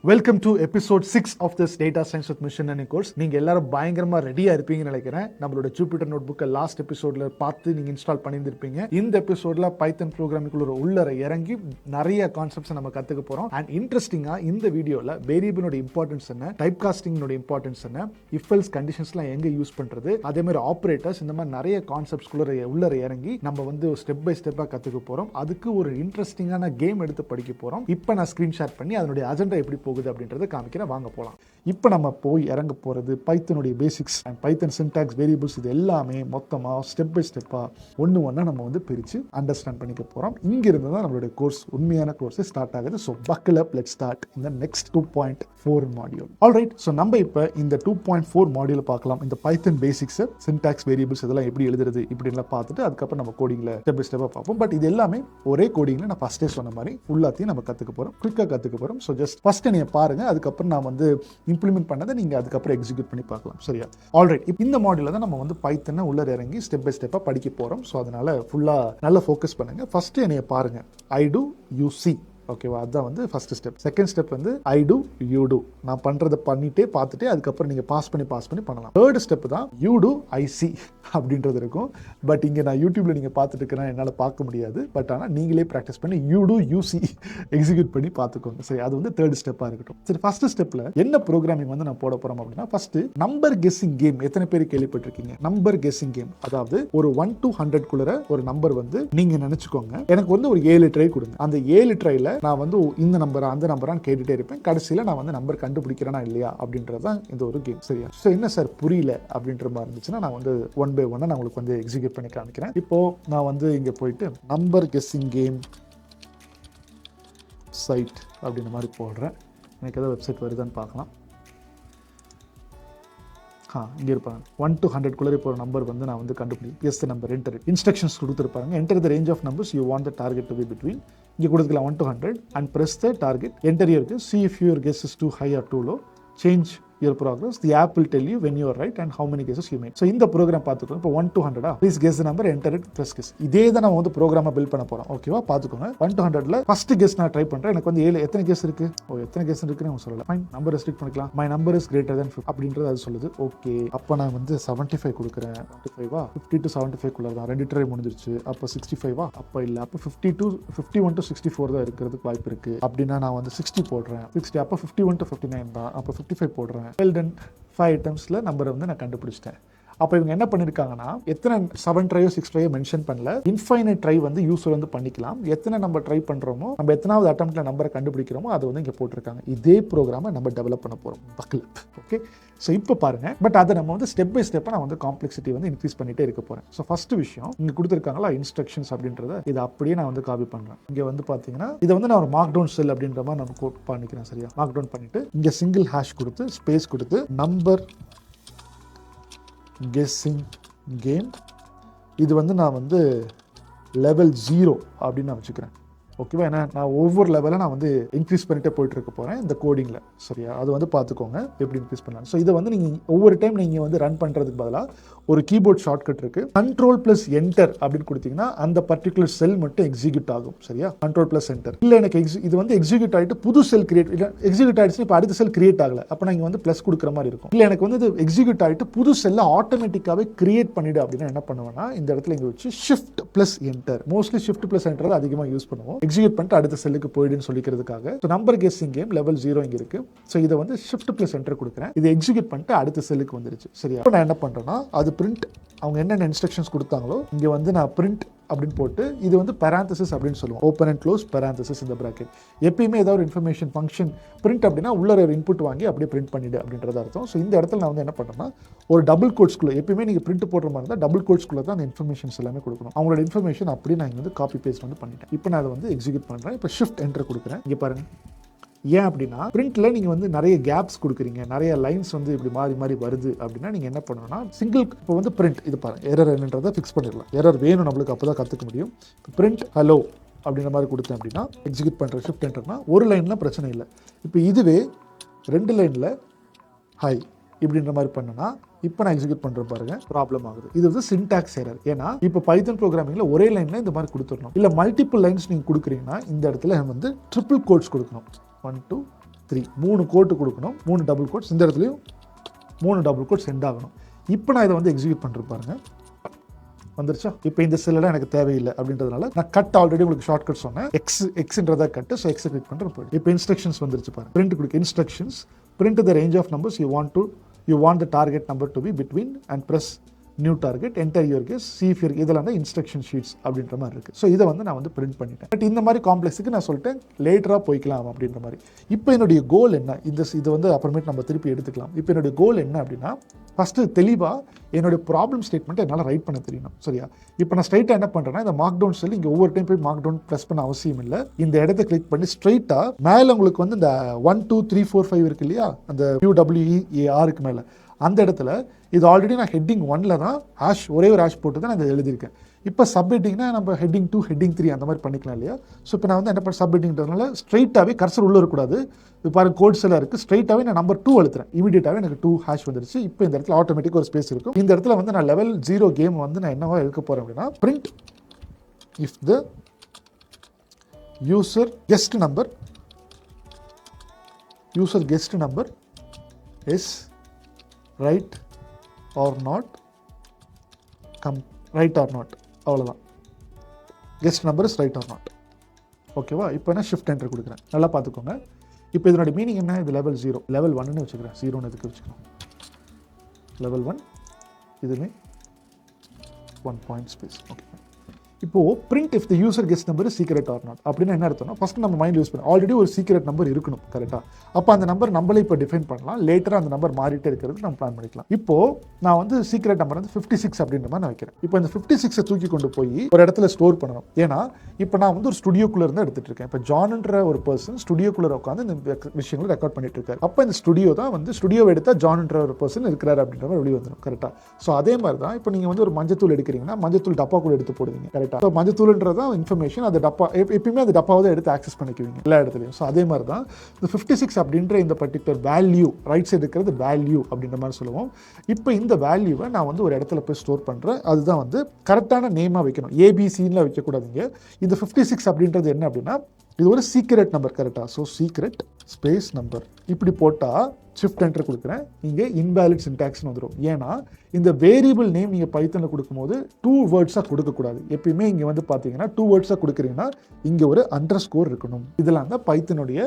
Welcome to episode 6 of this data science with machine learning course. நீங்கள் எல்லாரும் பயங்கரமாக ரெடியாக இருப்பீங்கன்னு நினைக்கிறேன். நம்மளோட ஜூபிட்டர் நோட் புக்கை லாஸ்ட் எபிசோடில் பார்த்து நீங்கள் இன்ஸ்டால் பண்ணியிருப்பீங்க. இந்த எபிசோடில் பைத்தன் ப்ரோக்ராமிங்குள்ள உள்ளர இறங்கி நிறைய கான்செப்ட்ஸை நம்ம கற்றுக்க போகிறோம். அண்ட் இன்ட்ரெஸ்டிங்காக இந்த வீடியோவில் வேரியபிளோட இம்பார்ட்டன்ஸ் என்ன, டைப் காஸ்டிங்கோட இம்பார்ட்டன்ஸ் என்ன, இஃப் எல்ஸ் கண்டிஷன்ஸ்லாம் எங்கே யூஸ் பண்ணுறது, அதே மாதிரி ஆப்ரேட்டர்ஸ், இந்த மாதிரி நிறைய கான்செப்ட்ஸ்குள்ள உள்ளர இறங்கி நம்ம வந்து ஸ்டெப் பை ஸ்டெப்பாக கற்றுக்க போகிறோம். அதுக்கு ஒரு இன்ட்ரெஸ்டிங்கான கேம் எடுத்து படிக்க போகிறோம். இப்போ நான் ஸ்க்ரீன்ஷாட் பண்ணி அதனுடைய அஜெண்டா எப்படி போகுது அப்படின்றத காமிக்கிறேன். வாங்க போகலாம். இப்போ நம்ம போய் இறங்க போகிறது பைத்தனுடைய basics and Python syntax, variables, இது எல்லாமே மொத்தமாக ஸ்டெப் பை ஸ்டெப்பாக ஒன்று நம்ம வந்து பிரித்து அண்டர்ஸ்டாண்ட் பண்ணிக்க போகிறோம். இங்கிருந்து தான் நம்மளுடைய கோர்ஸ், உண்மையான கோர்ஸ் ஸ்டார்ட் ஆகுது. So buckle up, let's start இந்த நெக்ஸ்ட் 2.4 மாடியூல். ஆல்ரைட், ஸோ நம்ம இப்போ இந்த 2.4 மாடியூல் பார்க்கலாம். இந்த பைத்தன் பேசிக்ஸ், சின்டாக்ஸ், வேரியபிள்ஸ் இதெல்லாம் எப்படி எழுதுறது இப்படின்லாம் பார்த்துட்டு அதுக்கப்புறம் நம்ம கோடிங்கில் ஸ்டெப் பை ஸ்டெப்பாக பார்ப்போம். பட் இது எல்லாமே ஒரே கோடிங்கில் நான் ஃபஸ்ட்டே சொன்ன மாதிரி ஃபுல்லாத்தையும் நம்ம கற்றுக்க போகிறோம், குயிக்காக கற்றுக்க போகிறோம். ஸோ ஜஸ்ட் ஃபஸ்ட்டு நீங்கள் பாருங்கள், அதுக்கப்புறம் நான் வந்து இம்ப்ளிமெண்ட் பண்ணதை நீங்கள் அதுக்கப்புறம் எக்ஸிக்யூட் பண்ணி பார்க்கலாம். சரியா? ஆல்ரைட், இப்போ இந்த மாடியூலில் தான் நம்ம வந்து பைத்தனை உள்ள இறங்கி ஸ்டெப் பை ஸ்டெப்பாக படிக்க போகிறோம். ஸோ அதனால் ஃபுல்லாக நல்லா ஃபோக்கஸ் பண்ணுங்கள். ஃபஸ்ட்டு என்னைய பாருங்கள், ஐ டு யூ சி. ஓகேவா? அதுதான் வந்து ஃபர்ஸ்ட் ஸ்டெப். செகண்ட் ஸ்டெப் வந்து ஐ டு யூ டு. நான் பண்ணுறதை பண்ணிட்டே பார்த்துட்டு அதுக்கப்புறம் நீங்கள் பாஸ் பண்ணி பண்ணலாம். தேர்ட் ஸ்டெப் தான் யூ டு ஐ சி அப்படின்றது இருக்கும். பட் இங்கே நான் யூடியூப்ல நீங்கள் பார்த்துட்டு இருக்கிறேன், என்னால் பார்க்க முடியாது. பட் ஆனால் நீங்களே ப்ராக்டிஸ் பண்ணி you to you see execute பண்ணி பார்த்துக்கோங்க. சரி, அது வந்து தேர்ட் ஸ்டெப்பாக இருக்கட்டும். சரி, ஃபர்ஸ்ட் ஸ்டெப்பில் என்ன ப்ரோக்ராமிங் வந்து நான் போட போகிறோம் அப்படின்னா, ஃபர்ஸ்ட் நம்பர் கெஸ்ஸிங் கேம். எத்தனை பேர் கேள்விப்பட்டிருக்கீங்க நம்பர் கெஸ்ஸிங் கேம்? அதாவது ஒரு 1 to 100 ஒரு நம்பர் வந்து நீங்கள் நினச்சிக்கோங்க, எனக்கு வந்து ஒரு 7 ட்ரை கொடுங்க. அந்த 7 ட்ரைல நான் வந்து இந்த நம்பரா அந்த நம்பரான்னு கேட்டுட்டே இருப்பேன். கடைசியில் நான் வந்து நம்பர் கண்டுபிடிக்கிறேனா இல்லையா அப்படின்றது தான் இந்த ஒரு கேம். சரியா? ஸோ என்ன சார் புரியல அப்படின்ற மாதிரி இருந்துச்சுன்னா நான் வந்து 1 by 1 நான் உங்களுக்கு வந்து எக்ஸிக்யூட் பண்ணி காமிக்கிறேன். இப்போ நான் வந்து இங்கே போயிட்டு நம்பர் கெஸ்ஸிங் கேம் சைட் அப்படின்ற மாதிரி போடுறேன். எனக்கு ஏதாவது வெப்சைட் வருதான்னு பார்க்கலாம். இங்கே இருப்பாங்க 1 to 100 இப்போ ஒரு நம்பர் வந்து நான் வந்து கண்டுபிடிக்கும். எஸ் நம்பர் என்டர் இன்ஸ்ட்ரக்ஷன்ஸ் கொடுத்துருப்பாங்க. Enter the range of numbers you want the target to be between. இங்கே கொடுத்துக்கலாம் 1 to 100 and press the target. Enter here இருக்கு. See if your guess is too high or too low. Change your progress. The app will tell you when you are right and how many guesses you made. So இந்த program பார்த்துக்கோங்க. இப்போ 1 to 100 please guess the number, enter it, press guess. இதே தான் நம்ம வந்து ப்ரோக்ராமை build பண்ண போகிறோம். ஓகேவா? பார்த்துக்கோங்க. 1 to 100ல ஃபர்ஸ்ட் கெஸ் நான் ட்ரை பண்ணுறேன். எனக்கு வந்து 7 எத்தனை கெஸ் இருக்கு? எத்தனை கெஸ் இருக்குன்னு அவங்க சொல்லல. ஃபைன், நம்பர் ரெஸ்ட்ரிக்ட் பண்ணிக்கலாம். My number is greater than 50 அப்படின்றது அது சொல்லுது. ஓகே, அப்போ நான் வந்து 75 கொடுக்குறேன். 75 50 to 75 குள்ள தான். 2 ட்ரை முடிஞ்சிருச்சு. அப்போ 65 அப்போ இல்லை, அப்போ 51 to 64 தான் இருக்கிறதுக்கு வாய்ப்பு இருக்கு. அப்படின்னா நான் வந்து 60 போடுறேன். 60 அப்போ 51 to 59 தான். அப்போ 55 போடுறேன். வெல் டன், 5 ஐட்டம்ஸில் நம்பரை வந்து நான் கண்டுபிடிச்சிட்டேன். அப்போ இவங்க என்ன பண்ணியிருக்காங்கன்னா, எத்தனை 7 ட்ரையோ 6 ட்ரையோ மென்ஷன் பண்ணல. இன்ஃபைனைட் ட்ரை வந்து யூஸர் வந்து பண்ணிக்கலாம். எத்தனை நம்ம ட்ரை பண்ணுறோமோ, நம்ம எத்தனாவது அட்டம்ப்ட்ல நம்பரை கண்டுபிடிக்கிறோமோ அதை வந்து இங்கே போட்டிருக்காங்க. இதே ப்ரோக்ராமை நம்ம டெவலப் பண்ண போகிறோம். பக்கிள். ஓகே, ஸோ இப்போ பாருங்க. பட் அதை நம்ம வந்து ஸ்டெப் பை ஸ்டெப்பாக நான் வந்து காம்ப்ளெக்சிட்டி வந்து இன்க்ரீஸ் பண்ணிட்டே இருக்க போகிறேன். ஸோ ஃபர்ஸ்ட் விஷயம் இங்கே கொடுத்துருக்காங்களா இன்ஸ்ட்ரக்ஷன்ஸ் அப்படின்றத, இதை அப்படியே நான் வந்து காப்பி பண்ணுறேன். இங்கே வந்து பார்த்தீங்கன்னா இதை வந்து நான் ஒரு மார்க் டவுன் செல் அப்படின்ற மாதிரி நான் கோட் பண்ணிக்கிறேன். சரியா? மார்க் டவுன் பண்ணிட்டு இங்கே சிங்கிள் ஹேஷ் கொடுத்து ஸ்பேஸ் கொடுத்து நம்பர் கெஸ்ஸிங் கேம், இது வந்து நான் வந்து லெவல் 0 அப்படின்னு நான் வச்சுக்கிறேன். ஓகேவா? ஏன்னா நான் ஒவ்வொரு லெவலில் நான் வந்து இன்க்ரீஸ் பண்ணிட்டே போயிட்டு இருக்க போகிறேன் இந்த கோடிங்கில். சரியா? அது வந்து பார்த்துக்கோங்க எப்படி இன்க்ரீஸ் பண்ணலாம். ஸோ இதை வந்து நீங்கள் ஒவ்வொரு டைம் நீங்கள் வந்து ரன் பண்ணுறதுக்கு பதிலாக ஒரு கீபோர்ட் ஷார்ட்கட் இருக்குது. Ctrl+Enter அப்படின்னு கொடுத்தீங்கன்னா அந்த பர்டிகுலர் செல் மட்டும் எக்ஸிக்யூட் ஆகும். சரியா? Ctrl+Enter. இல்லை எனக்கு இது வந்து எக்ஸிக்யூட் ஆகிட்டு புது செல் கிரியேட், இல்லை எக்ஸிக்யூட் ஆகிடுச்சு இப்போ அடுத்த செல் கிரியேட் ஆகலை, அப்போ நான் இங்கே வந்து ப்ளஸ் கொடுக்குற மாதிரி இருக்கும். இல்லை எனக்கு வந்து இது எக்ஸிக்யூட் ஆகிட்டு புது செல்லை ஆட்டோமேட்டிக்காகவே கிரியேட் பண்ணிவிடு அப்படின்னா என்ன பண்ணுவேன்னா, இந்த இடத்துல இங்கே வச்சு Shift+Enter. மோஸ்ட்லி Shift+Enter தான் அதிகமாக யூஸ் பண்ணுவோம். எக்ஸிக்யூட் பண்ணிட்டு அடுத்த செல்லுக்கு போயிடுன்னு சொல்லிக்கிறதுக்காக. So number guessing game level 0 இங்கே இருக்கு. ஸோ இதை வந்து Shift+Enter கொடுக்குறேன். இதை எக்ஸிக்யூட் பண்ணிட்டு அடுத்த செல்லுக்கு வந்துருச்சு. சரியா? நான் என்ன பண்ணுறேன்னா, அது பிரிண்ட் அவங்க என்னென்ன இன்ஸ்ட்ரக்ஷன்ஸ் கொடுத்தாங்களோ இங்கே வந்து நான் பிரிண்ட் அப்படின்னு போட்டு இது வந்து பேராந்தசிஸ் அப்படின்னு சொல்லுவோம். ஓப்பன் அண்ட் க்ளோஸ் பேராந்தசிஸ் இந்த பிராக்கெட். எப்பயுமே ஏதாவது ஒரு இன்ஃபர்மேஷன் ஃபங்க்ஷன் பிரிண்ட் அப்படின்னா உள்ள ஒரு இன்புட் வாங்கி அப்படியே பிரிண்ட் பண்ணிடு அப்படின்றது அர்த்தம். ஸோ இந்த இடத்துல நான் வந்து என்ன பண்ணுறேன்னா, ஒரு டபுள் கோட்ஸ்குள்ளே, எப்பயுமே நீங்கள் பிரிண்ட் போடுற மாதிரி இருந்தால் டபுள் கோட்ஸ்குள்ளே தான் அந்த இன்ஃபர்மேஷன்ஸ் எல்லாமே கொடுக்கணும். அவங்களோட இன்ஃபர்மேஷன் அப்படியே நான் இங்கே வந்து காப்பி பேஸ்ட் வந்து பண்ணிட்டேன். இப்போ நான் அதை வந்து எக்ஸிக்யூட் பண்ணுறேன். இப்போ Shift+Enter கொடுக்குறேன். இங்கே பாருங்கள். ஏன் அப்படின்னா, பிரிண்ட்ல நீங்கள் வந்து நிறைய கேப்ஸ் கொடுக்குறீங்க, நிறைய லைன்ஸ் வந்து இப்படி மாறி மாறி வருது அப்படின்னா நீங்கள் என்ன பண்ணணும்னா, சிங்கிள் இப்போ வந்து பிரிண்ட், இது பாருங்க எரர் என்னன்றதை ஃபிக்ஸ் பண்ணிடலாம். எரர் வேணும் நம்மளுக்கு, அப்போ தான் கற்றுக்க முடியும். பிரிண்ட் ஹலோ அப்படின்ற மாதிரி கொடுத்தேன் அப்படின்னா எக்ஸிக்யூட் பண்ணுற Shift+Enterனா ஒரு லைனில் பிரச்சனை இல்லை. இப்போ இதுவே 2 லைனில் ஹை இப்படின்ற மாதிரி பண்ணனா இப்போ நான் எக்ஸிக்யூட் பண்ணுற பாருங்க ப்ராப்ளம் ஆகுது. இது வந்து சின்டாக்ஸ் எரர். ஏன்னா இப்போ பைத்தன் ப்ரோக்ராமிங்கில் ஒரே லைனில் இந்த மாதிரி கொடுத்துடணும். இல்லை மல்டிபிள் லைன்ஸ் நீங்கள் கொடுக்குறீங்கன்னா இந்த இடத்துல வந்து ட்ரிபிள் கோட்ஸ் கொடுக்கணும். 1 2 3 3 கோட்டு கொடுக்கணும், 3 டபுள் கோட்ஸ், இந்த இடத்துலையும் 3 டபுள் கோட்ஸ் சென்ட் ஆகணும். இப்போ நான் இதை வந்து எக்ஸிக்யூட் பண்ணுறேன் பாருங்க, வந்துருச்சா? இப்போ இந்த செல்லாம் எனக்கு தேவையில்லை அப்படின்றதுனால நான் கட் ஆல்ரெடி உங்களுக்கு ஷார்ட் கட் சொன்னேன், எக்ஸ்ன்றதா கட்டு. ஸோ எக்ஸ் கிளிக் பண்ணுறேன். போய்ட்டு இப்போ இன்ஸ்ட்ரக்ஷன்ஸ் வந்துருச்சு பாருங்க. பிரிண்ட் கொடுக்க instructions, print the range of numbers you want the target number to be between and press new target, enter your guess, see if you're, இதெல்லாம் தான் இன்ஸ்ட்ரக்ஷன் ஷீட்ஸ் அப்படின்ற மாதிரி இருக்குது. ஸோ இதை வந்து நான் வந்து பிரிண்ட் பண்ணிட்டேன். பட் இந்த மாதிரி காம்ப்ளெக்ஸுக்கு நான் சொல்லிட்டேன் லேட்டராக போய்க்கலாம் அப்படின்ற மாதிரி. இப்போ என்னுடைய கோல் என்ன, இது வந்து அப்புறமேட்டு நம்ம திருப்பி எடுத்துக்கலாம். இப்போ என்னுடைய கோல் என்ன அப்படின்னா, ஃபஸ்ட்டு தெளிவாக என்னுடைய ப்ராப்ளம் ஸ்டேட்மெண்ட்டை என்னால் ரைட் பண்ண தெரியணும். சரியா? இப்போ நான் ஸ்ட்ரைட்டாக என்ன பண்ணுறேன்னா, இந்த மார்க் டவுன் செல் இங்கே ஒவ்வொரு டைம் போய் மார்க் டவுன் ப்ரெஸ் பண்ண அவசியம் இல்லை. இந்த இடத்த கிளிக் பண்ணி ஸ்ட்ரைட்டாக மேலே உங்களுக்கு வந்து இந்த 1 2 3 4 5 இருக்கு இல்லையா, அந்த UWEARக்கு மேலே அந்த இடத்துல இது ஆல்ரெடி நான் ஹெட்டிங் 1ல் தான் ஹேஷ், ஒரே ஒரு ஹேஷ் போட்டு தான் நான் இதை எழுதியிருக்கேன். இப்போ சப்ஹெட்டிங்னா நம்ம ஹெட்டிங் 2 ஹெட்டிங் 3 அந்த மாதிரி பண்ணிக்கலாம் இல்லையா? ஸோ இப்போ நான் வந்து என்ன பண்ண சப்ஹெட்டிங்கிறதுனால ஸ்ட்ரைட்டாகவே கர்சர் உள்ளே இருக்கக்கூடாது. இப்போ பாருங்க கோட்ஸ் எல்லாம் இருக்குது. ஸ்ட்ரைட்டாகவே நான் நம்பர் 2 அழுத்துறேன், இமீடியட்டாகவே எனக்கு 2 ஹேஷ் வந்துருச்சு. இப்போ இந்த இடத்துல ஆட்டோமேட்டிக் ஒரு ஸ்பேஸ் இருக்கும். இந்த இடத்துல வந்து நான் லெவல் 0 கேம் வந்து நான் என்னவா எடுக்க போகிறேன் அப்படின்னா, print if the user guessed number is right or not, right or not, அவ்வளோதான். Guessed number is right or not. ஓகேவா? இப்போ நான் ஷிஃப்ட் என்டர் கொடுக்குறேன். நல்லா பார்த்துக்கோங்க. இப்போ இதனுடைய மீனிங் என்ன, இது லெவல் 0, லெவல் 1ன்னு வச்சுக்கிறேன், 0ன்னு எதுக்கு வச்சுக்கிறோம், லெவல் 1, இதுவே 1 பாயிண்ட் ஸ்பேஸ். ஓகே. இப்போ print if the user guessed number is secret or not அப்படின்னா என்ன அர்த்தம்னா, ஃபர்ஸ்ட் நம்ம மைண்ட் யூஸ் பண்ணோம், ஆல்ரெடி ஒரு சீக்ரெட் நம்பர் இருக்கணும். கரெக்டாக? அப்போ அந்த நம்பர் நம்மளே இப்போ டிஃபைன் பண்ணலாம், லேட்டராக அந்த நம்பர் மாறிட்டே இருக்கிறது நம்ம பிளான் பண்ணிக்கலாம். இப்போ நான் வந்து சீக்ரெட் நம்பர் வந்து 56 அப்படின்ற மாதிரி நான் வைக்கிறேன். இப்போ இந்த 56 தூக்கி கொண்டு போய் ஒரு இடத்துல ஸ்டோர் பண்ணணும். ஏன்னா இப்போ நான் வந்து ஒரு ஸ்டுடியோக்குள்ளே இருந்து எடுத்துட்டு இருக்கேன். இப்போ ஜான்ன்ற ஒரு பர்சன் ஸ்டுடியோக்குள்ளே உட்காந்து இந்த விஷயங்களை ரெக்கார்ட் பண்ணிட்டு இருக்காரு. அப்போ இந்த ஸ்டுடியோ தான் வந்து ஸ்டுடியோவை எடுத்தா ஜான்ன்ற ஒரு பர்சன் இருக்கிறாரு அப்படின்ற மாதிரி வெளியே வந்துடும். கரெக்டாக? ஸோ அதே மாதிரி தான் இப்போ நீங்கள் வந்து ஒரு மஞ்சத்தூள் எடுக்கிறீங்கன்னா மஞ்சத்தூள் டப்பாக்குள்ள எடுத்து போடுவீங்க. கரெக்டாக? ஸோ மஞ்சத்தூள்ன்றதா இன்ஃபர்மேஷன், அது டப்பா எப்பயுமே அது டப்பாவை தான் எடுத்து ஆக்சஸ் பண்ணிக்குவீங்க எல்லா இடத்துலையும். ஸோ அதே மாதிரி தான் இந்த 56 அப்படின்ற இந்த பர்டிகுலர் வேல்யூ, ரைட் சைடு இருக்கிறது வேல்யூ அப்படின்ற மாதிரி சொல்லுவோம். இப்போ இந்த வேல்யூவை நான் வந்து ஒரு இடத்துல போய் ஸ்டோர் பண்ணுறேன். அதுதான் வந்து கரெக்டான நேமாக வைக்கணும், ஏபிசின்னு வைக்கக்கூடாதுங்க. இந்த 56 அப்படின்றது என்ன அப்படின்னா, இது ஒரு சீக்ரெட் நம்பர். கரெக்டாக? ஸோ சீக்ரெட் ஸ்பேஸ் நம்பர் இப்படி போட்டால் ஷிஃப்ட் என்டர் கொடுக்குறேன், இங்கே இன்வேலிட் சின்டாக்ஸ்னு வந்துடும். ஏன்னா இந்த வேரியபிள் நேம் நீங்கள் பைத்தனில் கொடுக்கும்போது 2 வேர்ட்ஸாக கொடுக்கக்கூடாது. எப்பயுமே இங்கே வந்து பார்த்தீங்கன்னா 2 வேர்ட்ஸாக கொடுக்குறீங்கன்னா இங்கே ஒரு அண்டர்ஸ்கோர் இருக்கணும். இதெல்லாம் தான் பைத்தனுடைய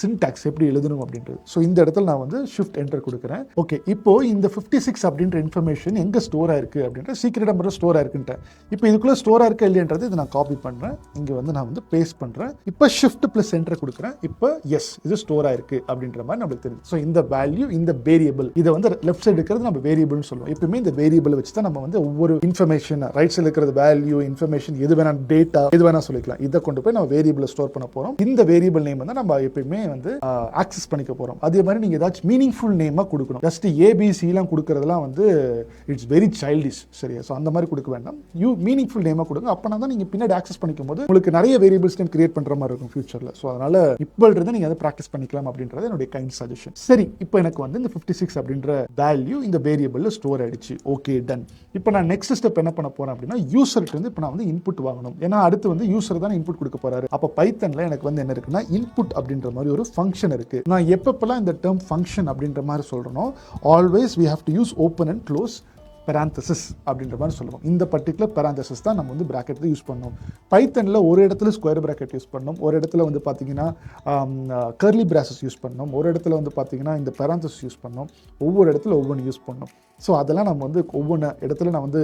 சின்டாக்ஸ் எப்படி எழுதணும் அப்படின்றது. ஸோ இந்த இடத்துல நான் வந்து ஷிஃப்ட் என்டர் கொடுக்குறேன். ஓகே. இப்போ இந்த 56 அப்படின்ற இன்ஃபர்மேஷன் எங்கே ஸ்டோர் ஆயிருக்கு அப்படின்ற சீக்ரெட் நம்பர் ஸ்டோர் ஆயிருக்குன்ட்டேன். இப்போ இதுக்குள்ளே ஸ்டோர் ஆயிருக்கு இல்லைன்றது இதை நான் காப்பி பண்ணுறேன், இங்கே வந்து நான் வந்து பேஸ்ட் பண்ணுறேன். இப்போ ஷிஃப்ட் ப்ளஸ் என்டர் கொடுக்குறேன். இப்போ எஸ், இது ஸ்டோர் ஆயிருக்கு அப்படின்ற மாதிரி நம்மளுக்கு தெரியுது. ஸோ இந்த வேல்யூ, இந்த வேரியபிள், இதை வந்து லெஃப்ட் சைடு இருக்கிறது நம்ம வேரியபிள்னு சொல்லுவோம். எப்பவுமே இந்த வேரியபிள் வச்சு தான் நம்ம வந்து ஒவ்வொரு இன்ஃபர்மேஷன், ரைட் சைடு இருக்கிறது வேல்யூ, இன்ஃபர்மேஷன், எது வேணா, டேட்டா, எது வேணா சொல்லிக்கலாம். இதை கொண்டு போய் நம்ம வேரியபிள் ஸ்டோர் பண்ண போறோம். இந்த வேரியபிள் நேம் வந்து நம்ம எப்பயுமே வந்து ஆக்சஸ் பண்ணிக்க போறோம். அதே மாதிரி நீங்க ஏதாச்சும் மீனிங்ஃபுல் நேமா கொடுக்கணும். ஜஸ்ட் ஏபிசி எல்லாம் கொடுக்கறதெல்லாம் வந்து இட்ஸ் வெரி சைல்டிஷ். சரியா? ஸோ அந்த மாதிரி கொடுக்க வேண்டாம், மீனிங்ஃபுல் நேமா கொடுங்க. அப்பனா தான் நீங்க பின்னாடி ஆக்சஸ் பண்ணிக்கும் போது உங்களுக்கு நிறைய வேரியபிள்ஸ் நேம் கிரியேட் பண்ற மாதிரி இருக்கும் ஃபியூச்சர்ல. ஸோ அதனால இப்போ இருந்து நீங்க அதை ப்ராக்டிஸ் பண்ணிக்கலாம் அப்படின்றது என்னுடைய கைண்ட் சஜஷன். சரி, இப்போ எனக்கு வந்து இந்த 56 அப்படின்ற வேல்யூ இந்த வேரியபிள்ல ஸ்டோர் ஆயிடுச்சு. Okay, done. இப்போ நான் நெக்ஸ்ட் ஸ்டெப் என்ன பண்ண போறேன் அப்படின்னா, யூசர்கிட்ட இருந்து இப்போ நான் வந்து இன்புட் வாங்கணும். ஏன்னா அடுத்து வந்து யூசர் தான் இன்புட் கொடுக்க போறாரு. அப்போ பைத்தன்ல எனக்கு வந்து என்ன இருக்குன்னா, இன்புட் அப்படின்ற மாதிரி ஒரு ஃபங்க்ஷன் இருக்கு. நான் எப்பப்பெல்லாம் இந்த டேர்ம் ஃபங்க்ஷன் அப்படின்ற மாதிரி சொல்றேனோ, always we have to use open and close parenthesis அப்படின்ற மாதிரி சொல்லுவோம். இந்த பர்டிகுலர் parenthesis தான் நம்ம வந்து பிராக்கெட் யூஸ் பண்ணோம். பைத்தனில் ஒரு இடத்துல ஸ்கொயர் பிராக்கெட் யூஸ் பண்ணோம், ஒரு இடத்துல வந்து பார்த்தீங்கன்னா கர்லி பிராசஸ் யூஸ் பண்ணோம், ஒரு இடத்துல வந்து பார்த்தீங்கன்னா இந்த parenthesis யூஸ் பண்ணோம், ஒவ்வொரு இடத்துல ஒவ்வொன்று யூஸ் பண்ணோம். ஸோ அதெல்லாம் நம்ம வந்து ஒவ்வொன்று இடத்துல நான் வந்து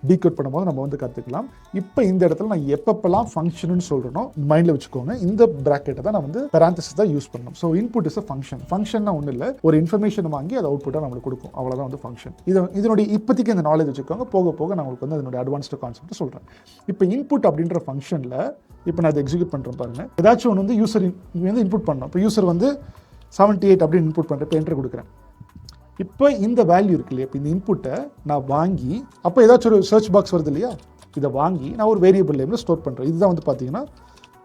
டீகோட் பண்ணும்போது நம்ம வந்து கற்றுக்கலாம். இப்போ இந்த இடத்துல நான் எப்பப்பெல்லாம் ஃபங்க்ஷன்னு சொல்கிறேனோ மைண்டில் வச்சுக்கோங்க, இந்த பிராக்கெட்டை தான் நான் வந்து parenthesis தான் யூஸ் பண்ணணும். So input is a function. ஃபங்க்ஷன்னா ஒன்றும் இல்லை, ஒரு இன்ஃபர்மேஷன் வாங்கி அதை அவுட்புட்டாக நம்மளுக்கு கொடுக்கும். அவ்வளோதான் வந்து ஃபங்க்ஷன். இதனுடைய இப்போதைக்கு இந்த நாலேஜ் வச்சுக்கோங்க, போக போக நான் உங்களுக்கு வந்து அதனுடைய அட்வான்ஸ்டு கான்செப்ட் சொல்கிறேன். இப்போ இன்புட் அப்படின்ற ஃபங்க்ஷனில் இப்போ நான் அதை எக்ஸிக்யூட் பண்ணுறேன் பாருங்கள். ஏதாச்சும் ஒன்று வந்து யூசர் வந்து இன்புட் பண்ணணும். இப்போ யூசர் வந்து 78 அப்படின்னு இன்புட் பண்ணுறேன். இப்போ என்டர் கொடுக்குறேன். இப்போ இந்த வேல்யூ இருக்கு இல்லையா, இப்போ இந்த இன்புட்டை நான் வாங்கி, அப்போ ஏதாச்சும் ஒரு சர்ச் பாக்ஸ் வருது இல்லையா, இதை வாங்கி நான் ஒரு வேரியபிள் நேமில் ஸ்டோர் பண்ணுறேன். இதுதான் வந்து பார்த்தீங்கன்னா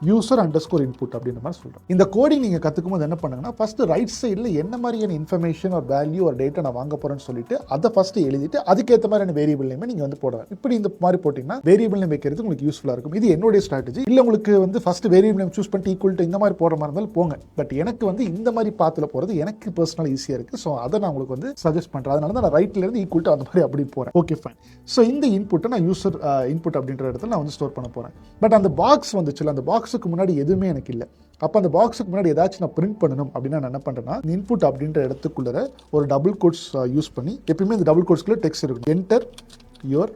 யூசர் அண்டர்ஸ்கோர் இன்புட் அப்படின்ற மாதிரி சொல்கிறேன். இந்த கோடிங் நீங்கள் கற்றுக்கும் போது என்ன பண்ணுங்கன்னா ஃபஸ்ட்டு ரைட் சைடில் என்ன மாதிரியான இன்ஃபர்மேஷன் ஒரு வேல்யூ ஒரு டேட்டா நான் வாங்க போகிறேன்னு சொல்லிட்டு அதை ஃபஸ்ட்டு எழுதிட்டு அதுக்கேற்ற மாதிரியான வேரியபிள் நேமே நீங்கள் வந்து போடலாம். இப்படி இந்த மாதிரி போட்டிங்கன்னா வேரியபிள் நேம் வைக்கிறது உங்களுக்கு யூஸ்ஃபுல்லாக இருக்கும். இது என்னுடைய ஸ்ட்ராட்டஜி. இல்லை உங்களுக்கு வந்து ஃபஸ்ட்டு வேரியபிள் நேம் சூஸ் பண்ணிட்டு ஈக்குவல் டு இந்த மாதிரி போடுற மாதிரி இருந்தாலும் போங்க. பட் எனக்கு வந்து இந்த மாதிரி பாத்தில் போகிறது எனக்கு பர்சனலாக ஈஸியாக இருக்குது. ஸோ அதை நான் உங்களுக்கு வந்து சஜஸ்ட் பண்ணுறேன். அதனால தான் நான் ரைட்லேருந்து ஈக்குவல் டு அந்த மாதிரி அப்படி போகிறேன். Okay fine. ஸோ இந்த இன்புட்டை நான் யூசர் இன்புட் அப்படின்ற இடத்துல நான் வந்து ஸ்டோர் பண்ண போகிறேன். பட் அந்த பாக்ஸ் வந்துச்சுல, அந்த பாக்ஸுக்கு முன்னாடி எதுவுமே எனக்கு இல்லை. அப்போ அந்த பாக்ஸுக்கு முன்னாடி ஏதாச்சும் நான் பிரிண்ட் பண்ணணும் அப்படின்னா நான் என்ன பண்ணுறேன்னா இன்புட் அப்படின்ற இடத்துக்குள்ள ஒரு டபுள் கோட்ஸ் யூஸ் பண்ணி எப்பயுமே இந்த டபுள் கோட்ஸ்க்குள்ள டெக்ஸ்ட் இருக்கும். என்டர் யுவர்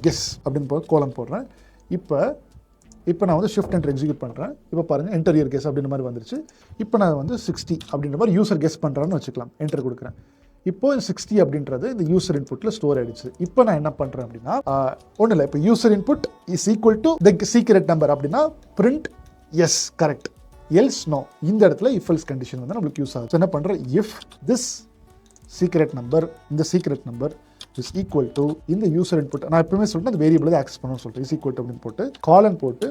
கெஸ் அப்படின்னு கோலன் போடுறேன். இப்போ நான் வந்து ஷிஃப்ட் என்டர் எக்ஸிக்யூட் பண்ணுறேன். இப்போ பாருங்கள் என்டர் யுவர் கெஸ் அப்படின்ற மாதிரி வந்துருச்சு. இப்போ நான் வந்து 60 அப்படின்ற மாதிரி யூசர் கெஸ் பண்ணுறான்னு வச்சுக்கலாம். என்டர் கொடுக்குறேன். இப்போ 60 அப்படின்றது இந்த யூசர் இன்புட்டில் ஸ்டோர் ஆகிடுச்சு. இப்போ நான் என்ன பண்ணுறேன் அப்படின்னா ஒன்றும் இல்லை. இப்போ user input is equal to the secret number அப்படின்னா print yes correct else no. இந்த இடத்துல இஃப் எல்ஸ் கண்டிஷன் வந்து நம்மளுக்கு யூஸ் ஆகுது. என்ன பண்ணுறேன், இஃப் திஸ் சீக்ரெட் நம்பர் இந்த secret number is equal to இந்த யூசர் இன்புட் நான் எப்பவுமே சொல்லிட்டு அந்த வேரியபிள் தான் ஆக்சஸ் பண்ணணும்னு சொல்லிட்டு இஸ் ஈக்குவல் டு அப்படின்னு போட்டு காலன் போட்டு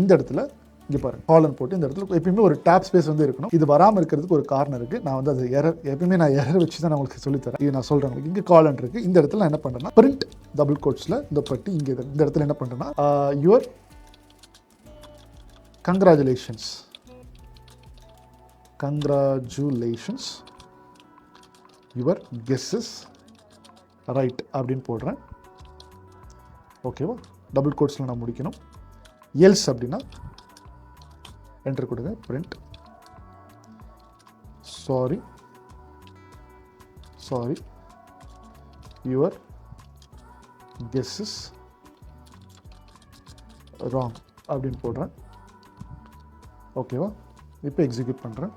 இந்த இடத்துல இங்கே பாருங்க காலன் போட்டு இந்த இடத்துல எப்பயுமே ஒரு டேப் ஸ்பேஸ் வந்து இருக்கணும். இது வராமல் இருக்கிறதுக்கு ஒரு காரணம் இருக்குது. நான் வந்து அது எரர் எப்பயுமே நான் எரர் வச்சு தான் நான் உங்களுக்கு சொல்லித்தரேன். இது நான் சொல்கிறேன் உங்களுக்கு. இங்கே காலன் இருக்குது. இந்த இடத்துல நான் என்ன பண்ணுறேன்னா பிரிண்ட் டபுள் கோட்ஸில் இந்த பட்டி இங்கே இந்த இடத்துல என்ன பண்ணுறேன்னா your congratulations your guesses right அப்படின்னு போடுறேன். ஓகேவா? டபுள் கோட்ஸில் நான் முடிக்கணும். எல்ஸ் அப்படின்னா என்டர் கொடுங்க. Print sorry your guesses wrong அப்படின்னு போடுறேன். ஓகேவா? இப்போ எக்ஸிக்யூட் பண்ணுறேன்.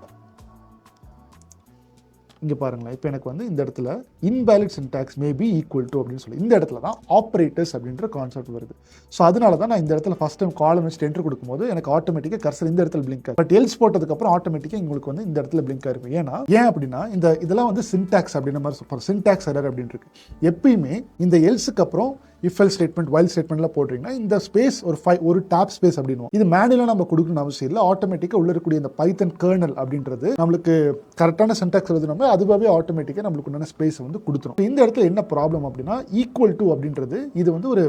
இங்கே பாருங்களேன். இப்போ எனக்கு வந்து இந்த இடத்துல invalid syntax may be equal to அப்படின்னு சொல்லி இந்த இடத்துல தான் ஆப்ரேட்டர்ஸ் அப்படின்ற கான்செப்ட் வருது. ஸோ அதனால தான் நான் இந்த இடத்துல ஃபஸ்ட் டைம் காலம் வச்சு என்டர் கொடுக்கும்போது எனக்கு ஆட்டோமேட்டிக்காக கர்சர் இந்த இடத்துல பிளிங்க் ஆகும். பட் எல்ஸ் போட்டதுக்கப்புறம் ஆட்டோமேட்டிக்காக உங்களுக்கு வந்து இந்த இடத்துல பிளிங்க் ஆயிருக்கும். ஏன் அப்படின்னா இதெல்லாம் வந்து சின்டாக்ஸ் அப்படின்ற மாதிரி சொல்கிறோம். சின்டாக்ஸ் எரர் அப்படின்னு இருக்கு. எப்பயுமே இந்த எல்ஸுக்கு அப்புறம் இஃப் எல் ஸ்டேட்மெண்ட் வைல் ஸ்டேட்மெண்ட்லாம் போடுறீங்கன்னா இந்த ஸ்பேஸ் ஒரு டேப் ஸ்பேஸ் அப்படின்னு இது மேனுவலாக நம்ம கொடுக்கணும் அவசியம் இல்லை. ஆட்டோமேட்டிக்காக உள்ள இருக்கக்கூடிய இந்த பைத்தன் கர்னல் அப்படின்றது நம்மளுக்கு கரெக்டான சின்டாக்ஸ் எழுதுனோம்னா அதுவாகவே ஆட்டோமேட்டிக்காக நம்மளுக்கு உண்டான ஸ்பேஸ் வந்து கொடுத்துரும். இந்த இடத்துல என்ன ப்ராப்ளம் அப்படின்னா ஈக்குவல் டு அப்படின்றது இது வந்து ஒரு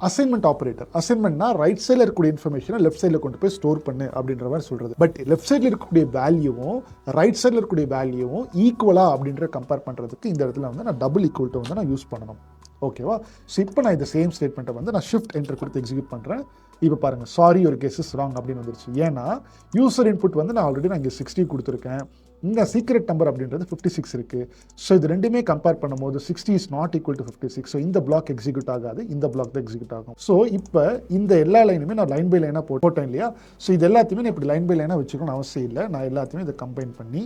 அசைன்மெண்ட் ஆப்ரேட்டர். அசைன்மெண்ட்னா ரைட் சைடில் இருக்கக்கூடிய இன்ஃபர்மேஷனை லெஃப்ட் சைடில் கொண்டு போய் ஸ்டோர் பண்ணு அப்படின்ற மாதிரி சொல்றது. பட் லெஃப்ட் சைடில் இருக்கக்கூடிய வேல்யூவும் ரைட் சைடில் இருக்கக்கூடிய வேல்யூவும் ஈக்குவலா அப்படின்ற கம்பேர் பண்ணுறதுக்கு இந்த இடத்துல வந்து நான் டபுள் ஈக்குவல் டு வந்து நான் யூஸ் பண்ணணும். ஓகேவா? ஸோ இப்போ நான் இந்த சேம் ஸ்டேட்மெண்ட்டை வந்து நான் ஷிஃப்ட் என்டர் கொடுத்து எக்ஸிக்யூட் பண்ணுறேன். இப்போ பாருங்கள் சாரி ஒரு கெஸ்ஸஸ் ராங் அப்படின்னு வந்துருச்சு. ஏன்னா யூசர் இன்புட் வந்து நான் ஆல்ரெடி நான் இங்கே 60 கொடுத்துருக்கேன். இந்த சீக்ரெட் நம்பர் அப்படின்றது 56 இருக்குது. ஸோ இது ரெண்டுமே கம்பேர் பண்ணும்போது 60 is not equal to 56. So இந்த பிளாக் எக்ஸிக்யூட் ஆகாது, இந்த பிளாக் தான் எக்ஸிக்யூட் ஆகும். ஸோ இப்போ இந்த எல்லா லைனுமே நான் லைன் பை லைனாக போட்டேன் இல்லையா? ஸோ இது எல்லாத்தையுமே நான் இப்படி லைன் பை லைனாக வச்சுக்கணும்னு அவசியம் இல்லை. நான் எல்லாத்தையுமே இதை கம்பைன் பண்ணி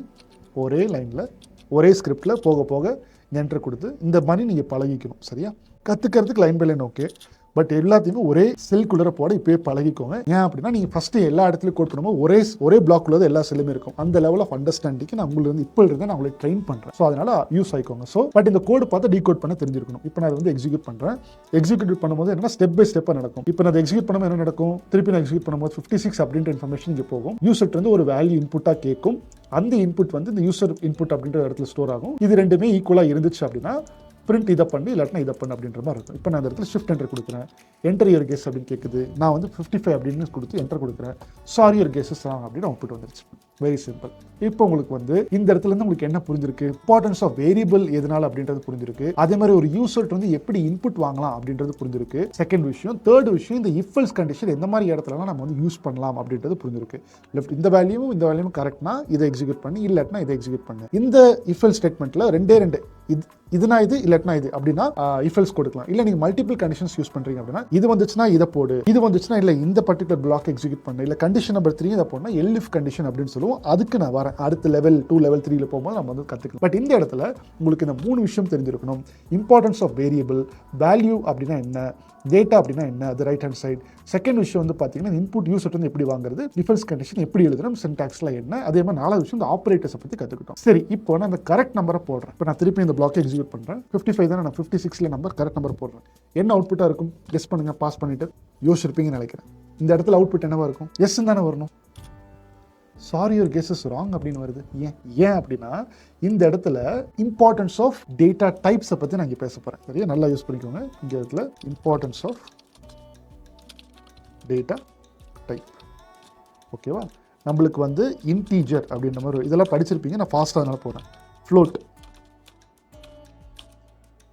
ஒரே லைனில் ஒரே ஸ்கிரிப்டில் போக போக என்டர் கொடுத்து இந்த மாதிரி நீங்கள் பழகிக்கணும். சரியா? கற்றுக்கிறதுக்கு line by line okay. But எல்லாத்தையுமே ஒரே செல்குள்ளே போட இப்போயே பழகிக்கோங்க. ஏன் அப்படின்னா நீங்கள் ஃபஸ்ட்டு எல்லா இடத்துலையும் கோட் பண்ணும்போது ஒரே பிளாக் உள்ளது எல்லா செல்லுமே இருக்கும். அந்த லெவல் ஆஃப் அண்டர்ஸ்டாண்டிங்க்கு நான் உங்களுக்கு இப்போ இருந்து நான் உங்களுக்கு ட்ரெயின் பண்ணுறேன். ஸோ அதனால் யூஸ் ஆகிக்கோங்க. ஸோ பட் இந்த கோடு பார்த்து டீகோட் பண்ண தெரிஞ்சிருக்கணும். இப்போ நான் வந்து எக்ஸிக்யூட் பண்ணுறேன். எக்ஸிக்யூட் பண்ணும்போது என்ன ஸ்டெப் பை ஸ்டெப்பாக நடக்கும். இப்போ நான் எக்ஸிக்யூட் பண்ணும்போது என்ன நடக்கும், திருப்பி நான் எக்ஸிக்யூட் பண்ணும்போது 56 அப்படின்ற இன்ஃபர்மேஷன் இங்கே போகும். யூசர்ட் வந்து ஒரு வேல்யூ இன்புட்டாக கேட்கும். அந்த இன்புட் வந்து இந்த யூசர் இன்புட் அப்படின்ற இடத்துல ஸ்டோர் ஆகும். இது ரெண்டுமே ஈக்குவலாக இருந்துச்சு அப்படின்னா பிரிண்ட் இதை பண்ணி இல்லாட்டினா இதை பண்ணு அப்படின்ற மாதிரி இருக்கும். இப்போ நான் இந்த இடத்துல ஷிஃப்ட் என்டர் கொடுக்குறேன். என்டர் யுவர் கெஸ் அப்படின்னு கேட்குது. நான் வந்து 55 அப்படின்னு கொடுத்து என்டர் கொடுக்குறேன். சாரி யுவர் கெஸ்ஸஸ் ராங் அப்படின்னு அவுட்புட் வந்துருச்சு. Very simple. இப்போ உங்களுக்கு வந்து இந்த இடத்துல இருந்து உங்களுக்கு என்ன புரிஞ்சிருக்கு, இம்பார்ட்டன்ஸ் ஆஃப் வேரியபிள் எதனால அப்படின்றது புரிஞ்சிருக்கு. அதே மாதிரி ஒரு யூசர்ட் வந்து எப்படி இன்புட் வாங்கலாம் அப்படின்றது புரிஞ்சிருக்கு. செகண்ட் விஷயம். தேர்ட் விஷயம், இந்த இஃப் எல்ஸ் கண்டிஷன் எந்த மாதிரி இடத்துலலாம் நம்ம வந்து யூஸ் பண்ணலாம் அப்படின்றது புரிஞ்சிருக்கு. லெஃப்ட் இந்த வேல்யூவும் கரெக்ட்னா இதை எக்ஸிக்யூட் பண்ணி, இல்லாட்டினா இதை எக்ஸிக்யூட் பண்ணு. இந்த இஃப் எல்ஸ் ஸ்டேட்மெண்ட்ல ரெண்டே இதுனா இது இல்லாட்டினா இது அப்படின்னா இஃப் எல்ஸ் கொடுக்கலாம். இல்லை நீங்கள் மல்டிபிள் கண்டிஷன்ஸ் யூஸ் பண்ணுறீங்க அப்படின்னா இது வந்துச்சுன்னா இதை போடு, இது வந்துச்சுன்னா இல்லை இந்த பர்டிகுலர் பிளாக் எக்ஸிக்யூட் பண்ணு, இல்லை கண்டிஷன் நம்பர் 3 இதை போடணும் எல் இஃப் கண்டிஷன் அப்படின்னு சொல்லுவோம். அதுக்கு நான் வரேன். அடுத்த லெவல் 2 லெவல் 3ல போகும்போது நம்ம வந்து கற்றுக்கலாம். பட் இந்த இடத்துல உங்களுக்கு இந்த 3 விஷயம் தெரிஞ்சிருக்கணும். இம்பார்ட்டன்ஸ் ஆஃப் வேரியபிள், வேல்யூ அப்படின்னா என்ன, டேட்டா அப்படின்னா என்ன, அது ரைட் ஹேண்ட் சைடு. செகண்ட் விஷயம் வந்து பார்த்தீங்கன்னா இன்புட் யூசர் வந்து எப்படி வாங்குறது, டிஃபரன்ஸ் கண்டிஷன் எப்படி எழுதணும், சின்டாக்ஸ்ல என்ன. அதே மாதிரி 4வது விஷயம் இந்த ஆப்ரேட்டர்ஸை பற்றி கற்றுக்கிட்டோம். சரி, இப்போ நான் இந்த கரெக்ட் நம்பரை போடுறேன். இப்போ நான் திருப்பி இந்த பிளாக் எக்ஸிக்யூட் பண்ணுறேன். 55 தானே, நான் 56ல நம்பர் கரெக்ட் நம்பர் போடுறேன். என்ன அவுட்புட்டாக இருக்கும் கெஸ் பண்ணுங்க. பாஸ் பண்ணிட்டு யோசிச்சிருப்பீங்கன்னு நினைக்கிறேன். இந்த இடத்துல அவுட்புட் என்னவா இருக்கும்? எஸ் தானே வரணும். Sorry your guess is wrong அப்படின்னு வருது. ஏன் அப்படின்னா இந்த இடத்துல இம்பார்ட்டன்ஸ் ஆஃப் டேட்டா டைப்ஸை பற்றி நான் இங்கே பேச போகிறேன். சரியா, நல்லா யூஸ் பண்ணிக்கோங்க. இந்த இடத்துல இம்பார்ட்டன்ஸ் ஆஃப் டேட்டா டைப். ஓகேவா, நம்மளுக்கு வந்து இன்டீஜர் அப்படின்ற மாதிரி இதெல்லாம் படிச்சிருப்பீங்க, நான் ஃபாஸ்ட்டாக அதனால போகிறேன். ஃப்ளோட்,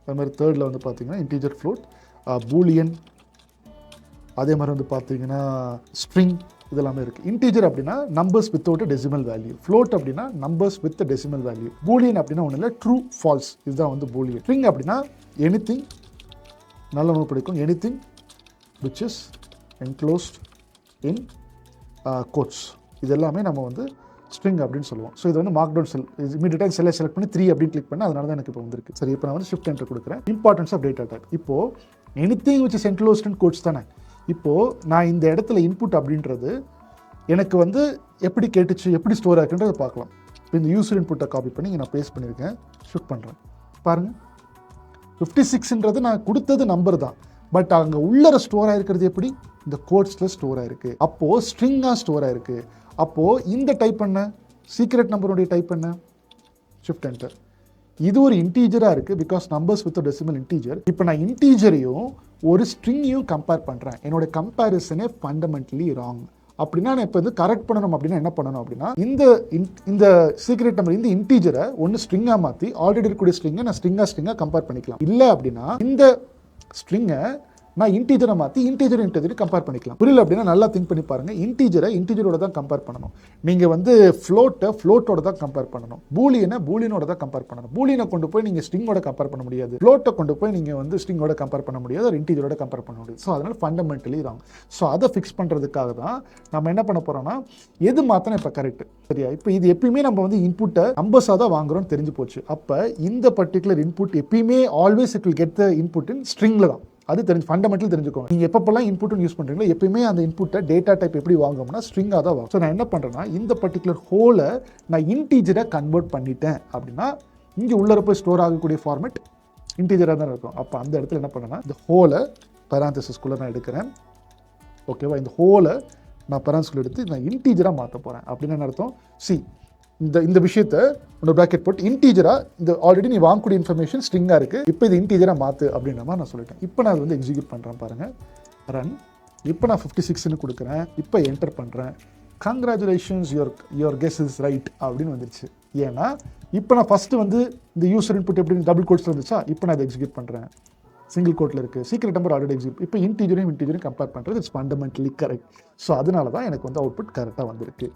அது மாதிரி தேர்டில் வந்து பார்த்தீங்கன்னா இன்டீஜர் ஃப்ளோட், பூலியன், அதே மாதிரி வந்து பார்த்தீங்கன்னா ஸ்ட்ரிங், இதெல்லாமே இருக்குது. இன்டீஜர் அப்படின்னா numbers without decimal value, float அப்படின்னா numbers with decimal value, boolean அப்படின்னா ஒன்றும் இல்லை ட்ரூ ஃபால்ஸ், இதுதான் வந்து பூலியன். ஸ்ட்ரிங் அப்படின்னா எனிதிங், நல்ல ஒன்று பிடிக்கும், anything which is enclosed in quotes, இது எல்லாமே நம்ம வந்து ஸ்ட்ரிங் அப்படின்னு சொல்லுவோம். ஸோ இது வந்து மார்க் டவுன் செல், இமீடியட்டாக செலக்ட் பண்ணி 3 அப்படின்னு கிளிக் பண்ணி அதனால தான் எனக்கு இப்போ வந்திருக்கு. சரி, இப்போ நான் வந்து ஷிஃப்ட் என்டர் கொடுக்குறேன். Importance of data type. இப்போது anything which is enclosed in quotes தானே. இப்போது நான் இந்த இடத்துல இன்புட் அப்படின்றது எனக்கு வந்து எப்படி கேட்டுச்சு, எப்படி ஸ்டோர் ஆகுன்றதை பார்க்கலாம். இப்போ இந்த யூசர் இன்புட்டை காப்பி பண்ணி இங்கே நான் பேஸ்ட் பண்ணியிருக்கேன், ஷிஃப்ட் பண்ணுறேன். பாருங்கள், 56ன்றது நான் கொடுத்தது நம்பர் தான், பட் அங்கே உள்ளர ஸ்டோர் ஆகிருக்கிறது எப்படி, இந்த கோட்ஸில் ஸ்டோர் ஆகிருக்கு. அப்போது ஸ்ட்ரிங்காக ஸ்டோர் ஆகிருக்கு. அப்போது இந்த டைப் பண்ண சீக்ரெட் நம்பருடைய டைப் பண்ண ஷிஃப்ட் என்டர். இது ஒரு இன்டீஜராக இருக்குது, because numbers with decimal integer. இப்போ நான் இன்டீஜரையும் ஒரு ஸ்ட்ரிங்கையும் கம்பேர் பண்ணுறேன். என்னோட கம்பேரிசனே ஃபண்டமெண்டலி ராங். அப்படின்னா நான் இப்போ வந்து கரெக்ட் பண்ணணும். அப்படின்னா என்ன பண்ணணும் அப்படின்னா இந்த சீக்ரெட் நம்பர், இந்த இன்டீஜரை ஒன்று ஸ்ட்ரிங்காக மாற்றி ஆல்ரெடி இருக்கக்கூடிய ஸ்ட்ரிங்கை நான் ஸ்ட்ரிங்காக கம்பேர் பண்ணிக்கலாம். இல்லை அப்படின்னா இந்த ஸ்ட்ரிங்கை நான் இன்டீஜரை மாற்றி இன்டீஜர் கம்பேர் பண்ணிக்கலாம். புரியல அப்படின்னா நல்லா திங்க் பண்ணி பாருங்க. இன்டீஜரோட தான் கம்பேர் பண்ணணும். நீங்கள் வந்து ஃப்ளோட்டோட தான் கம்பேர் பண்ணணும். பூலியனோட தான் கம்பேர் பண்ணணும். பூலியனை கொண்டு போய் நீங்கள் ஸ்ட்ரிங்கோட கம்பேர் பண்ண முடியாது. ஃப்ளோட்டை கொண்டு போய் நீங்கள் வந்து ஸ்ட்ரிங்கோட கம்பேர் பண்ண முடியாது, ஒரு இன்டீஜரோட கம்பேர் பண்ண முடியாது. ஸோ அதனால் ஃபண்டமெண்டலி ராங். ஸோ அதை ஃபிக்ஸ் பண்ணுறதுக்காக தான் நம்ம என்ன பண்ண போகிறோம்னா எது மாற்றினா இப்போ கரெக்ட். சரியா, இப்போ இது எப்பயுமே நம்ம வந்து இன்புட்டை நம்பர்ஸாக தான் வாங்குறோம்னு தெரிஞ்சு போச்சு. அப்போ இந்த பர்டிகுலர் இன்புட் எப்பயுமே always it will get the input in ஸ்ட்ரிங்கில் தான். அது ஃபண்டமெண்டல் தெரிஞ்சுக்கோங்க. நீங்கள் எப்பப்பெல்லாம் இன்புட்னு யூஸ் பண்ணுறீங்களோ எப்பயுமே அந்த இன்புட்டை டேட்டா டைப் எப்படி வாங்கும்னா ஸ்ட்ரிங்காக தான் வாங்கும். ஸோ நான் என்ன பண்ணுறேன்னா இந்த பர்டிகுலர் ஹோலை நான் இன்டீஜரை கன்வெர்ட் பண்ணிட்டேன் அப்படின்னா இங்கே உள்ளே போய் ஸ்டோர் ஆகக்கூடிய ஃபார்மேட் இன்டீஜராக தான் இருக்கும். அப்போ அந்த இடத்துல என்ன பண்ணேன்னா இந்த ஹோலை பேராந்தசிஸ்குள்ளே நான் எடுக்கிறேன். ஓகேவா, இந்த ஹோலை நான் பேராந்தசிஸ்குள்ளே எடுத்து நான் இன்டீஜராக மாற்ற போகிறேன். அப்படின்னு என்ன அர்த்தம், இந்த விஷயத்தை ஒரு ப்ராக்கெட் போட்டு இன்டீஜராக, இந்த ஆல்ரெடி நீ வாங்கக்கூடிய இன்ஃபர்மேஷன் ஸ்ட்ரிங்காக இருக்குது, இப்போ இது இன்டீஜராக மாற்று அப்படின்ற மாதிரி நான் சொல்லிட்டேன். இப்போ நான் வந்து எக்ஸிக்யூட் பண்ணுறேன் பாருங்கள், ரன். இப்போ நான் 56ன்னு கொடுக்குறேன், இப்போ என்டர் பண்ணுறேன். Congratulations, your guess is right அப்படின்னு வந்துருச்சு. ஏன்னா இப்போ நான் ஃபஸ்ட்டு வந்து இந்த யூசர் இன்புட் எப்படி டபுள் கோட்ஸில் இருந்துச்சா, இப்போ நான் இதை எக்ஸிக்யூட் பண்ணுறேன், சிங்கிள் கோட்டில் இருக்குது, சீக்ரெட் நம்பர் ஆல்ரெடி எக்ஸிக்யூட். இப்போ இன்டீஜரையும் கம்பேர் பண்ணுறது இட்ஸ் ஃபண்டமெண்டலி கரெக்ட். ஸோ அதனால தான் எனக்கு வந்து அவுட்புட் கரெக்டாக வந்திருக்கு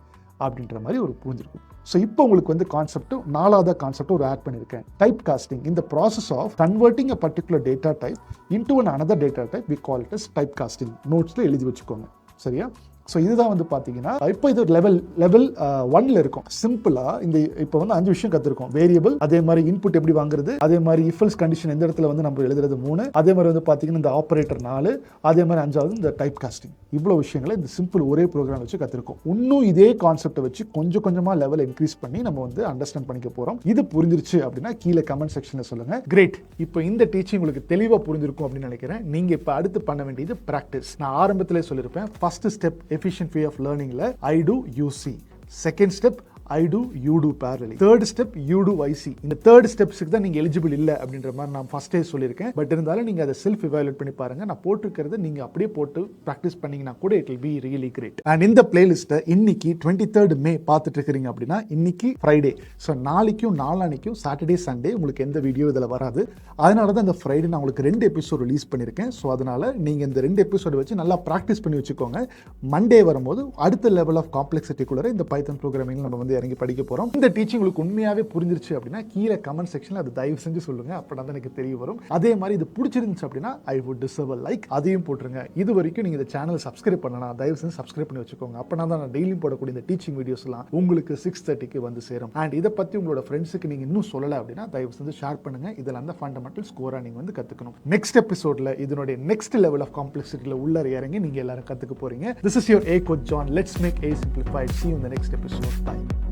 அப்படின்ற மாதிரி ஒரு புரிஞ்சிருக்கும். ஸோ இப்போ உங்களுக்கு வந்து கான்செப்ட் 4வது கான்செப்ட் ஒரு ஆட் பண்ணியிருக்கேன், டைப் காஸ்டிங். இந்த process of converting a particular data type into another data type we call it as type casting. நோட்ஸில் எழுதி வச்சுக்கோங்க. சரியா, ஸோ இதுதான் வந்து பார்த்தீங்கன்னா இப்போ இது லெவல் 1ல் இருக்கும். சிம்பிளாக இந்த இப்போ வந்து 5 விஷயம் கற்றுருக்கோம். வேரியபிள், அதே மாதிரி இன்புட் எப்படி வாங்குறது, அதே மாதிரி இஃப் எல்ஸ் கண்டிஷன் எந்த இடத்துல வந்து நம்ம எழுதுறது 3, அதே மாதிரி வந்து பார்த்தீங்கன்னா இந்த ஆப்ரேட்டர் 4, அதே மாதிரி 5வது இந்த டைப் காஸ்டிங். இவ்வளோ விஷயங்களை இந்த சிம்பிள் ஒரே ப்ரோக்ராம் வச்சு கற்றுருக்கோம். இன்னும் இதே கான்செப்டை வச்சு கொஞ்சமாக லெவல் இன்க்ரீஸ் பண்ணி நம்ம வந்து அண்டர்ஸ்டாண்ட் பண்ணிக்க போகிறோம். இது புரிஞ்சிருச்சு அப்படின்னா கீழே கமெண்ட் செக்ஷனில் சொல்லுங்கள். கிரேட், இப்போ இந்த டீச்சிங் உங்களுக்கு தெளிவாக புரிஞ்சிருக்கும் அப்படின்னு நினைக்கிறேன். நீங்கள் இப்போ அடுத்து பண்ண வேண்டியது ப்ராக்டிஸ். நான் ஆரம்பத்திலே சொல்லியிருப்பேன், first step efficient way of learning la I do you see. Second step I do you do parallelly. Third step you do I see. இந்த third ஸ்டெப்ஸ்க்கு தான் நீங்க எலிஜிபிள் இல்ல அப்படின்ற மாதிரி நான் ஃபர்ஸ்டே சொல்லியிருக்கேன். பட் இருந்தாலும் நீங்க அதை செல்ஃப் எவாலுவேட் பண்ணி பாருங்க. நான் போட்டுக்கிறது நீங்க அப்படியே போட்டு ப்ராக்டிஸ் பண்ணீங்கன்னா கூட it will be really great. And இந்த பிளேலிஸ்ட்டை இன்னைக்கு 23rd May பார்த்துட்டு இருக்கிறீங்க அப்படின்னா இன்னைக்கு ஃப்ரைடே. ஸோ நாளைக்கும் நாளானிக்கும் சாட்டர்டே சண்டே உங்களுக்கு எந்த வீடியோ இதில் வராது. அதனால தான் இந்த ஃப்ரைடே நான் உங்களுக்கு 2 எபிசோட் ரிலீஸ் பண்ணியிருக்கேன். ஸோ அதனால நீங்க இந்த 2 எபிசோடு வச்சு நல்லா ப்ராக்டிஸ் பண்ணி வச்சுக்கோங்க. மண்டே வரும்போது அடுத்த லெவல் ஆஃப் காம்ப்ளெக்சிட்டிக்குள்ள இந்த பைத்தன் ப்ரோக்ராமிங் நம்ம வந்து இறங்கி படிக்க போறோம். இந்த டீச்சிங் உங்களுக்கு உண்மையாவே புரிஞ்சிருச்சு அப்படின்னா கீழே கமெண்ட் செக்ஷன்ல அது தயவு செஞ்சு சொல்லுங்க. அப்பதான் தான் எனக்கு தெரிய வரும். அதே மாதிரி இது பிடிச்சிருந்துச்சு அப்படின்னா I would deserve a like, அதையும் போட்டுருங்க. இது வரைக்கும் நீங்க இந்த சேனல் சப்ஸ்கிரைப் பண்ணலாம், தயவு செஞ்சு சப்ஸ்கிரைப் பண்ணி வச்சுக்கோங்க. அப்பனா தான் நான் டெய்லியும் போடக்கூடிய இந்த டீச்சிங் வீடியோஸ் எல்லாம் உங்களுக்கு 6:30க்கு வந்து சேரும். அண்ட் இதை பத்தி உங்களோட ஃப்ரெண்ட்ஸுக்கு நீங்க இன்னும் சொல்லல அப்படின்னா தயவு செஞ்சு ஷேர் பண்ணுங்க. இதெல்லாம் அந்த ஃபண்டமெண்டல் ஸ்கோரா நீங்க வந்து கத்துக்கணும். நெக்ஸ்ட் எபிசோட்ல இதனுடைய நெக்ஸ்ட் லெவல் ஆஃப் காம்ப்ளெக்சிட்டில உள்ள இறங்கி நீங்க எல்லாரும் கத்துக்க போறீங்க. This is your A Coach John. Let's make A simplified. See you in the next episode. Bye.